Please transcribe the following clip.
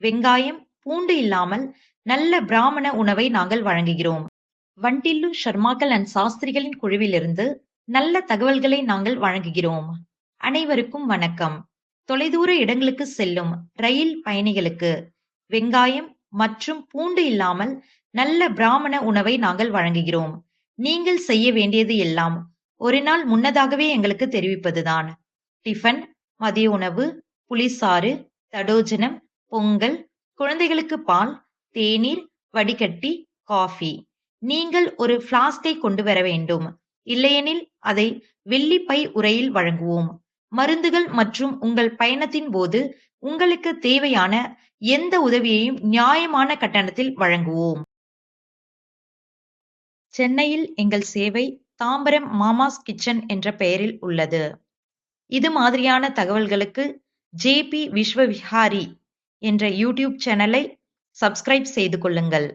வெங்காயம், பூண்டு இல்லாமல் நல்ல பிராமண உணவை நாங்கள் வழங்குகிறோம். வண்டில்லு ஷர்மாக்கள் அண்ட் சாஸ்திரிகளின் குழுவிலிருந்து நல்ல தகவல்களை நாங்கள் வழங்குகிறோம். அனைவருக்கும் வணக்கம். தொலைதூர இடங்களுக்கு செல்லும் ரயில் பயணிகளுக்கு வெங்காயம் மற்றும் பூண்டு இல்லாமல் நல்ல பிராமண உணவை நாங்கள் வழங்குகிறோம். நீங்கள் செய்ய வேண்டியது எல்லாம் ஒரு நாள் முன்னதாகவே எங்களுக்கு தெரிவிப்பதுதான். டிஃபன், மதிய உணவு, புளிசாறு, தடோஜனம், பொங்கல், குழந்தைகளுக்கு பால், தேநீர், வடிகட்டி, காஃபி. நீங்கள் ஒரு பிளாஸ்கை கொண்டு வர வேண்டும். இல்லையெனில் அதை வெள்ளி பை உறையில் வழங்குவோம். மருந்துகள் மற்றும் உங்கள் பயணத்தின் போது உங்களுக்கு தேவையான எந்த உதவியையும் நியாயமான கட்டணத்தில் வழங்குவோம். சென்னையில் எங்கள் சேவை தாம்பரம் மாமாஸ் கிச்சன் என்ற பெயரில் உள்ளது. இது மாதிரியான தகவல்களுக்கு ஜேபி விஸ்வவிஹாரி என்ற யூடியூப் சேனலை சப்ஸ்கிரைப் செய்து கொள்ளுங்கள்.